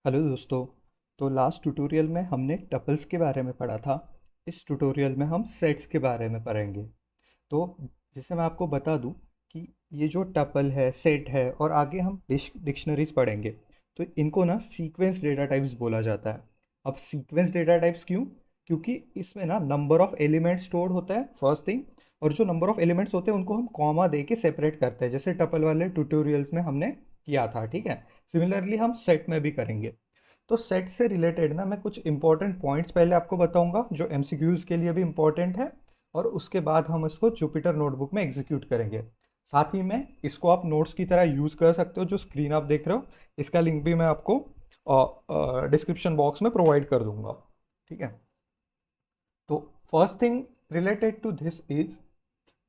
Hello दोस्तों। तो last tutorial में हमने टपल्स के बारे में पढ़ा था। इस ट्यूटोरियल में हम सेट्स के बारे में पढ़ेंगे। तो जैसे मैं आपको बता दूं कि ये जो टपल है, सेट है, और आगे हम डिक्शनरीज पढ़ेंगे। तो इनको ना सीक्वेंस डेटा टाइप्स बोला जाता है। अब सीक्वेंस डेटा टाइप्स क्यों? क्योंकि इसमें ना नंबर ऑफ एलिमेंट्स स्टोर्ड होता है, फर्स्ट थिंग। और जो नंबर ऑफ एलिमेंट्स होते हैं उनको हम कॉमा दे के सेपरेट करते हैं, जैसे टपल वाले ट्यूटोरियल्स में हमने किया था। ठीक है, सिमिलरली हम सेट में भी करेंगे। तो सेट से रिलेटेड ना मैं कुछ इंपॉर्टेंट पॉइंट्स पहले आपको बताऊंगा जो एमसीक्यूज के लिए भी इंपॉर्टेंट है, और उसके बाद हम इसको जुपिटर नोटबुक में एग्जीक्यूट करेंगे। साथ ही में इसको आप नोट्स की तरह यूज़ कर सकते हो। जो स्क्रीन आप देख रहे हो, इसका लिंक भी मैं आपको डिस्क्रिप्शन बॉक्स में प्रोवाइड कर दूंगा। ठीक है। तो first thing related to this is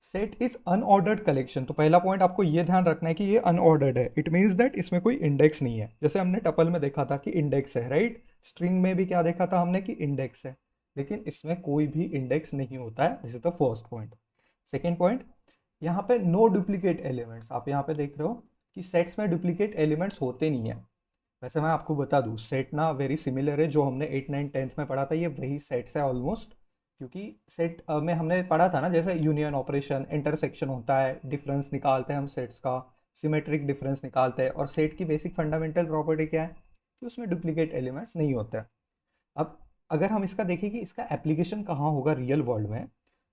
set is unordered collection. तो पहला पॉइंट आपको ये ध्यान रखना है कि ये अनऑर्डर्ड है। इट मीन्स दैट इसमें कोई इंडेक्स नहीं है। जैसे हमने टपल में देखा था कि इंडेक्स है, राइट। स्ट्रिंग में भी क्या देखा था हमने कि इंडेक्स है, लेकिन इसमें कोई भी इंडेक्स नहीं होता है। This is the first point. Second point, यहाँ पे नो डुप्लीकेट एलिमेंट्स। आप यहाँ पे देख रहे हो कि सेट्स में डुप्लीकेट एलिमेंट्स होते नहीं है। वैसे मैं आपको बता दूँ, सेट ना वेरी सिमिलर है जो हमने 8 9 10th में पढ़ा था। ये वही सेट्स है ऑलमोस्ट। क्योंकि सेट में हमने पढ़ा था ना, जैसे यूनियन ऑपरेशन, इंटरसेक्शन होता है, डिफरेंस निकालते हैं हम सेट्स का, सिमेट्रिक डिफरेंस निकालते हैं। और सेट की बेसिक फंडामेंटल प्रॉपर्टी क्या है कि उसमें डुप्लीकेट एलिमेंट्स नहीं होते हैं। अब अगर हम इसका देखें कि इसका एप्लीकेशन कहाँ होगा रियल वर्ल्ड में,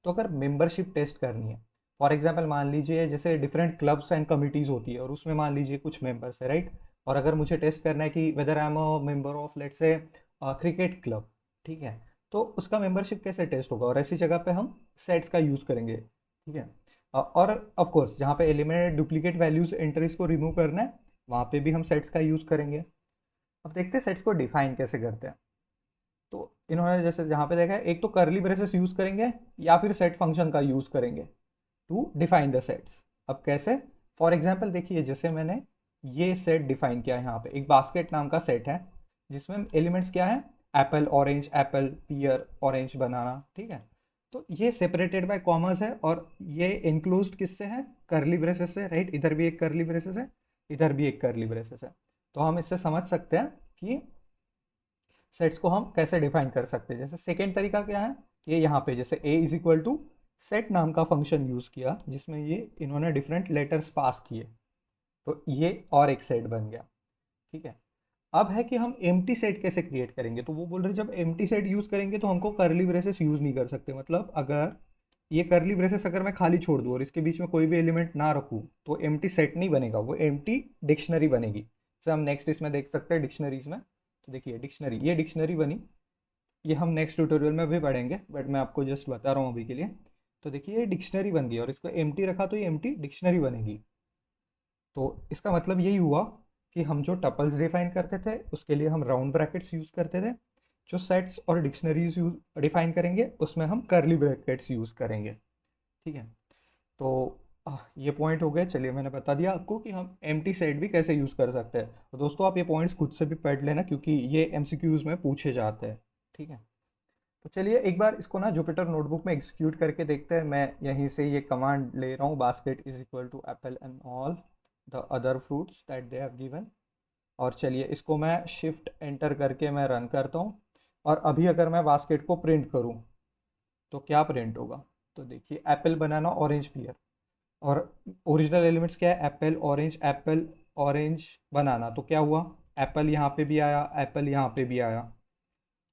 तो अगर मेंबरशिप टेस्ट करनी है, फॉर एग्जांपल मान लीजिए जैसे डिफरेंट क्लब्स एंड कमिटीज़ होती है और उसमें मान लीजिए कुछ मेंबर्स है, राइट। और अगर मुझे टेस्ट करना है कि whether I am a member of let's say cricket club, ठीक है, तो उसका मेंबरशिप कैसे टेस्ट होगा? और ऐसी जगह पे हम सेट्स का यूज़ करेंगे। ठीक है। और ऑफ कोर्स जहाँ पे एलिमेंट डुप्लीकेट वैल्यूज एंट्रीज को रिमूव करना है, वहाँ पे भी हम सेट्स का यूज़ करेंगे। अब देखते हैं सेट्स को डिफाइन कैसे करते हैं। तो इन्होंने जैसे जहाँ पे देखा है, एक तो करली ब्रेसेस यूज करेंगे या फिर सेट फंक्शन का यूज करेंगे टू डिफाइन द सेट्स। अब कैसे? फॉर एग्जाम्पल देखिए, जैसे मैंने ये सेट डिफाइन किया है, यहाँ पे एक बास्केट नाम का सेट है जिसमें एलिमेंट्स क्या है, Apple orange, apple pear orange बनाना। ठीक है। तो ये सेपरेटेड बाय कॉमर्स है, और ये इंक्लोज्ड किससे है? करली ब्रेसेस से, राइट। इधर भी एक करली ब्रेसेस है, इधर भी एक करली ब्रेसेस है। तो हम इससे समझ सकते हैं कि सेट्स को हम कैसे डिफाइन कर सकते हैं। जैसे सेकेंड तरीका क्या है कि यहाँ पे जैसे a is equal to set नाम का फंक्शन यूज़ किया, जिसमें ये इन्होंने डिफरेंट लेटर्स पास किए, तो ये और एक सेट बन गया। ठीक है। अब है कि हम एम्प्टी सेट कैसे क्रिएट करेंगे। तो वो बोल रहे जब एम्प्टी सेट यूज़ करेंगे तो हमको करली ब्रेसेस यूज़ नहीं कर सकते। मतलब अगर ये करली ब्रेसेस अगर मैं खाली छोड़ दूँ और इसके बीच में कोई भी एलिमेंट ना रखूँ, तो एम्प्टी सेट नहीं बनेगा, वो एम्प्टी डिक्शनरी बनेगी। जैसे हम नेक्स्ट इसमें देख सकते हैं डिक्शनरीज में। तो देखिए डिक्शनरी, ये डिक्शनरी बनी। ये हम नेक्स्ट ट्यूटोरियल में भी पढ़ेंगे, बट मैं आपको जस्ट बता रहा हूँ अभी के लिए। तो देखिए ये डिक्शनरी बन गई और इसको एम्प्टी रखा तो ये एम्प्टी डिक्शनरी बनेगी। तो इसका मतलब यही हुआ कि हम जो टपल्स डिफाइन करते थे उसके लिए हम राउंड ब्रैकेट्स यूज़ करते थे। जो सेट्स और डिक्शनरीज यूज डिफाइन करेंगे उसमें हम करली ब्रैकेट्स यूज़ करेंगे। ठीक है। तो ये पॉइंट हो गए। चलिए, मैंने बता दिया आपको कि हम एम्प्टी सेट भी कैसे यूज़ कर सकते हैं। तो दोस्तों आप ये पॉइंट्स खुद से भी पढ़ लेना, क्योंकि ये एमसीक्यूज में पूछे जाते हैं। ठीक है। तो चलिए एक बार इसको ना जुपिटर नोटबुक में एग्जीक्यूट करके देखते हैं। मैं यहीं से ये कमांड ले रहा हूँ, basket is equal to apple and all the other fruits that they have given. और चलिए इसको मैं शिफ्ट एंटर करके मैं रन करता हूँ। और अभी अगर मैं बास्केट को प्रिंट करूँ तो क्या प्रिंट होगा? तो देखिए एप्पल, बनाना, ऑरेंज, पियर। और ओरिजिनल एलिमेंट्स क्या है? एप्पल ऑरेंज बनाना। तो क्या हुआ? एप्पल यहाँ पे भी आया, एप्पल यहाँ पे भी आया,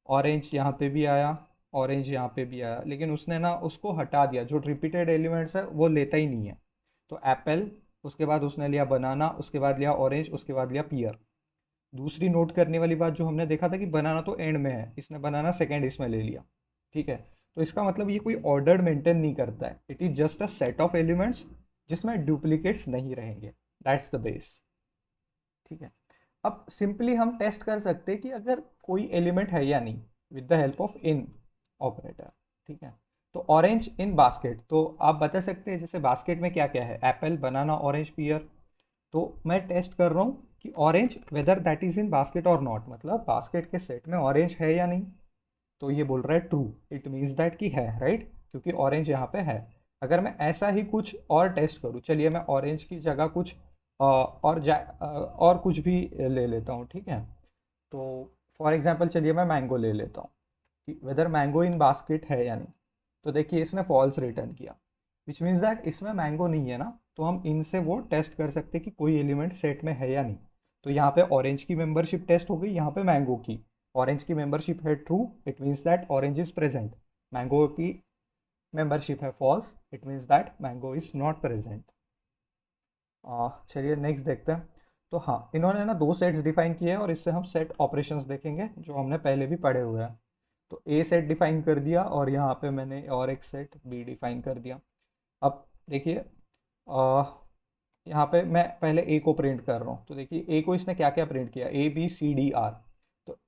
ऑरेंज यहाँ पे भी आया, ऑरेंज यहाँ पे भी आया। लेकिन उसने ना उसको हटा दिया, जो रिपीटेड एलिमेंट्स है वो लेता ही नहीं है। तो एप्पल, उसके बाद उसने लिया बनाना, उसके बाद लिया ऑरेंज, उसके बाद लिया पियर। दूसरी नोट करने वाली बात, जो हमने देखा था कि बनाना तो एंड में है, इसने बनाना सेकेंड इसमें ले लिया। ठीक है। तो इसका मतलब ये कोई ऑर्डर मेंटेन नहीं करता है। It is just a set of elements जिसमें डुप्लीकेट्स नहीं रहेंगे। That's the base. ठीक है। अब सिंपली हम टेस्ट कर सकते हैं कि अगर कोई एलिमेंट है या नहीं, with the help of in operator. ठीक है। तो ऑरेंज इन बास्केट, तो आप बता सकते हैं जैसे बास्केट में क्या क्या है, एप्पल, बनाना, ऑरेंज, पियर। तो मैं टेस्ट कर रहा हूँ कि orange whether that is in basket और नॉट, मतलब बास्केट के सेट में ऑरेंज है या नहीं। तो ये बोल रहा है ट्रू, इट मीन्स दैट कि है, राइट, क्योंकि ऑरेंज यहाँ पे है। अगर मैं ऐसा ही कुछ और टेस्ट करूँ, चलिए मैं ऑरेंज की जगह कुछ और कुछ भी ले लेता हूँ। ठीक है। तो फॉर एग्जांपल चलिए मैं मैंगो ले लेता हूँ कि वेदर मैंगो इन बास्केट है या नहीं। तो देखिए इसने फॉल्स रिटर्न किया, विच मीन्स दैट इसमें मैंगो नहीं है ना। तो हम इनसे वो टेस्ट कर सकते हैं कि कोई एलिमेंट सेट में है या नहीं। तो यहाँ पे ऑरेंज की मेंबरशिप टेस्ट हो गई, यहाँ पे मैंगो की। ऑरेंज की मेंबरशिप है true, it means that orange is present. Mango की मेंबरशिप है false, it means that mango is not present. चलिए नेक्स्ट देखते हैं। तो हाँ, इन्होंने ना दो सेट्स डिफाइन किए हैं और इससे हम सेट ऑपरेशंस देखेंगे जो हमने पहले भी पढ़े हुए हैं। तो ए सेट डिफाइन कर दिया और यहाँ पे मैंने और एक सेट बी डिफाइन कर दिया। अब देखिए यहाँ पे मैं पहले ए को प्रिंट कर रहा हूँ। तो देखिए ए को इसने क्या क्या प्रिंट किया, A B C D R. तो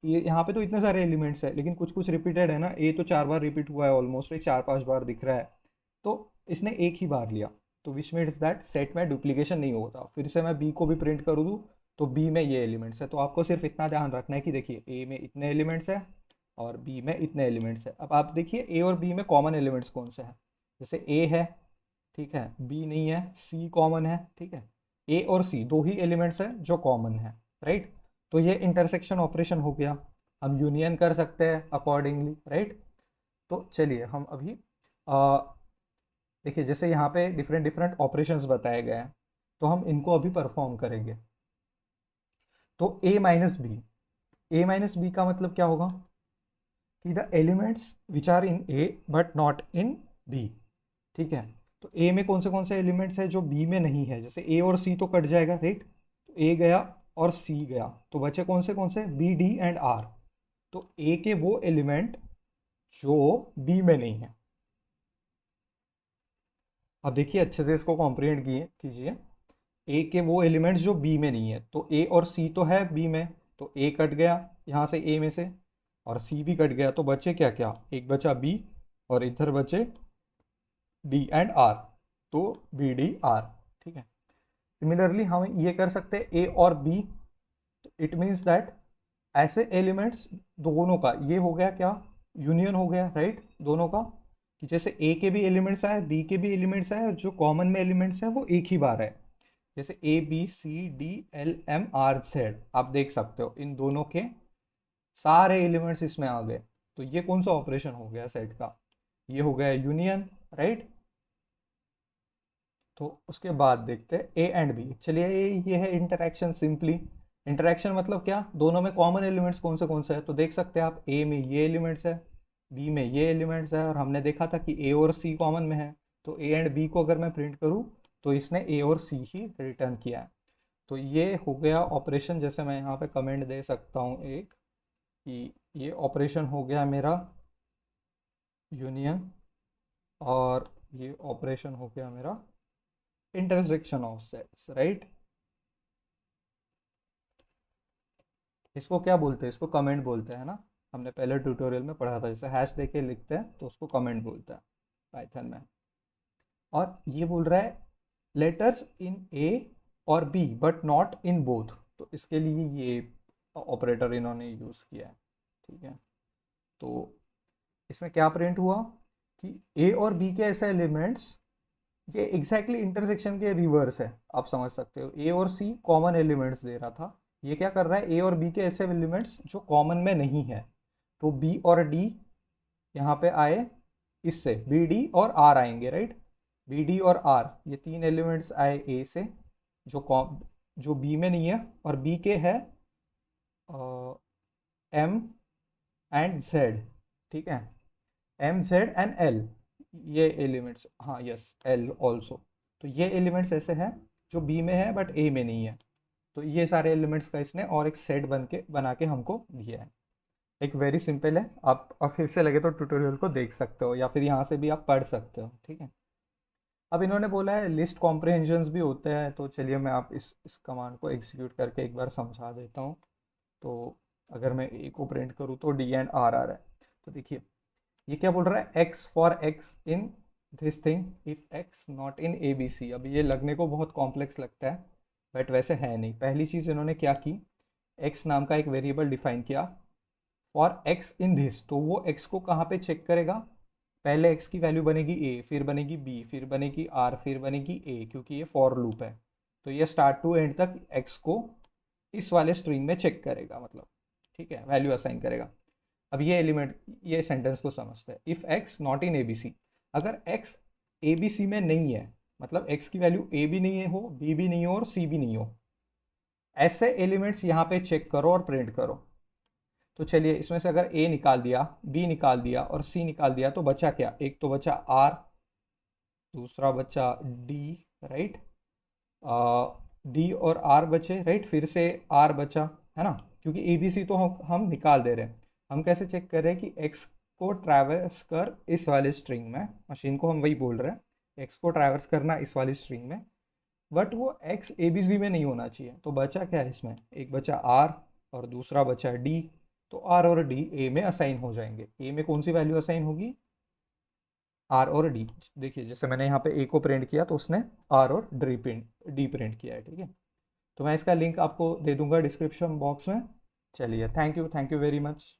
ये यहाँ पे तो इतने सारे एलिमेंट्स है लेकिन कुछ कुछ रिपीटेड है ना। ए तो 4 बार रिपीट हुआ है, ऑलमोस्ट 4-5 बार दिख रहा है। तो इसने एक ही बार लिया, तो विच मीन्स दैट सेट में डुप्लीकेशन नहीं होता। फिर से मैं बी को भी प्रिंट कर दूँ तो बी में ये एलिमेंट्स है। तो आपको सिर्फ इतना ध्यान रखना है कि देखिए ए में इतने एलिमेंट्स है और बी में इतने एलिमेंट्स है। अब आप देखिए ए और बी में कॉमन एलिमेंट्स कौन से हैं। जैसे ए है, ठीक है, बी नहीं है, सी कॉमन है, ठीक है। ए और सी दो ही एलिमेंट्स हैं जो कॉमन है, राइट। तो ये इंटरसेक्शन ऑपरेशन हो गया। हम यूनियन कर सकते हैं अकॉर्डिंगली, राइट। तो चलिए हम अभी देखिए जैसे यहाँ पे डिफरेंट डिफरेंट ऑपरेशंस बताए गए हैं, तो हम इनको अभी परफॉर्म करेंगे। तो ए माइनस बी का मतलब क्या होगा कि the elements which are in A but not in B, ठीक है। तो ए में कौन से एलिमेंट्स है जो बी में नहीं है। जैसे ए और सी तो कट जाएगा, राइट। तो ए गया और सी गया, तो बचे कौन से बी डी एंड आर। तो ए के वो एलिमेंट जो बी में नहीं है। अब देखिए अच्छे से इसको कॉम्प्रिहेंड कीजिए। ए के वो एलिमेंट्स जो बी में नहीं है, तो ए और सी तो है बी में, तो ए कट गया यहाँ से ए में से, और सी भी कट गया। तो बचे क्या क्या, एक बचा बी और इधर बचे डी एंड आर। तो बी डी आर, ठीक है। सिमिलरली हम ये कर सकते हैं ए और बी। इट मीन्स दैट ऐसे एलिमेंट्स दोनों का ये हो गया क्या, यूनियन हो गया, राइट, दोनों का। कि जैसे ए के भी एलिमेंट्स आए, बी के भी एलिमेंट्स आए, जो कॉमन में एलिमेंट्स हैं वो एक ही बार है। जैसे A B C D L M R Z, आप देख सकते हो इन दोनों के सारे एलिमेंट्स इसमें आ गए। तो ये कौन सा ऑपरेशन हो गया सेट का, ये हो गया यूनियन, राइट। तो उसके बाद देखते हैं ए एंड बी। चलिए ये है इंटरेक्शन। सिंपली इंटरेक्शन मतलब क्या, दोनों में कॉमन एलिमेंट्स कौन से है। तो देख सकते हैं आप ए में ये एलिमेंट्स है, बी में ये एलिमेंट्स है, और हमने देखा था कि ए और सी कॉमन में है। तो ए एंड बी को अगर मैं प्रिंट करूँ तो इसने ए और सी ही रिटर्न किया है। तो ये हो गया ऑपरेशन। जैसे मैं यहाँ पे कमेंट दे सकता हूँ एक, कि ये ऑपरेशन हो गया मेरा यूनियन, और ये ऑपरेशन हो गया मेरा इंटरसेक्शन ऑफ सेट्स, राइट। इसको क्या बोलते हैं, इसको कमेंट बोलते हैं ना। हमने पहले ट्यूटोरियल में पढ़ा था, जैसे हैश देके लिखते हैं तो उसको कमेंट बोलता है पाइथन में। और ये बोल रहा है लेटर्स इन ए और B but not in both. तो इसके लिए ये ऑपरेटर इन्होंने यूज़ किया है, ठीक है। तो इसमें क्या प्रिंट हुआ कि ए और बी के ऐसे एलिमेंट्स, ये एग्जैक्टली इंटरसेक्शन के रिवर्स है, आप समझ सकते हो। ए और सी कॉमन एलिमेंट्स दे रहा था, ये क्या कर रहा है, ए और बी के ऐसे एलिमेंट्स जो कॉमन में नहीं है। तो बी और डी यहाँ पे आए, इससे बी डी और आर आएंगे, राइट। बी डी और आर ये तीन एलिमेंट्स आए ए से, जो कॉम जो बी में नहीं है, और बी के है एम एंड जेड, ठीक है। एम जेड एंड एल, ये एलिमेंट्स, हाँ यस एल ऑल्सो। तो ये एलिमेंट्स ऐसे हैं जो बी में है बट ए में नहीं है। तो ये सारे एलिमेंट्स का इसने और एक सेट बना के हमको दिया है। एक वेरी सिंपल है, आप फिर से लगे तो ट्यूटोरियल को देख सकते हो या फिर यहाँ से भी आप पढ़ सकते हो, ठीक है। अब इन्होंने बोला है लिस्ट कॉम्प्रहेंशंस भी होते हैं। तो चलिए मैं आप इस कमांड को एग्जीक्यूट करके एक बार समझा देता हूँ। तो अगर मैं ए को प्रिंट करूँ तो डी एंड आर आ रहा है। तो देखिए ये क्या बोल रहा है, X for X in this thing if X not in A B C. अब ये लगने को बहुत कॉम्प्लेक्स लगता है बट वैसे है नहीं। पहली चीज़ इन्होंने क्या की, एक्स नाम का एक वेरिएबल डिफाइन किया फॉर एक्स इन दिस। तो वो एक्स को कहाँ पे चेक करेगा, पहले एक्स की वैल्यू बनेगी ए, फिर बनेगी बी, फिर बनेगी आर, फिर बनेगी ए, क्योंकि ये फॉर लूप है। तो ये स्टार्ट टू एंड तक एक्स को इस वाले स्ट्रिंग में चेक करेगा, मतलब ठीक है, वैल्यू असाइन करेगा। अब ये एलिमेंट, ये सेंटेंस को समझते हैं। If X not in A B C, अगर एक्स ए बी सी में नहीं है, मतलब एक्स की वैल्यू ए भी नहीं हो, बी भी नहीं हो और सी भी नहीं हो, ऐसे एलिमेंट्स यहाँ पे चेक करो और प्रिंट करो। तो चलिए, इसमें से अगर ए निकाल दिया, बी निकाल दिया और सी निकाल दिया, तो बचा क्या? एक तो बचा आर, दूसरा बचा डी, राइट, डी और आर बचे, राइट, फिर से आर बचा, है ना, क्योंकि ए बी सी तो हम निकाल दे रहे हैं। हम कैसे चेक कर रहे हैं कि एक्स को ट्रैवर्स कर इस वाले स्ट्रिंग में, मशीन को हम वही बोल रहे हैं, एक्स को ट्रैवर्स करना इस वाली स्ट्रिंग में, बट वो एक्स ए बी सी में नहीं होना चाहिए। तो बचा क्या है इसमें? एक बचा आर और दूसरा बचा डी। तो आर और डी ए में असाइन हो जाएंगे। ए में कौन सी वैल्यू असाइन होगी? आर और डी। देखिए, जैसे मैंने यहाँ पे ए को प्रिंट किया तो उसने आर और डी प्रिंट किया है, ठीक है। तो मैं इसका लिंक आपको दे दूंगा डिस्क्रिप्शन बॉक्स में। चलिए, थैंक यू वेरी मच।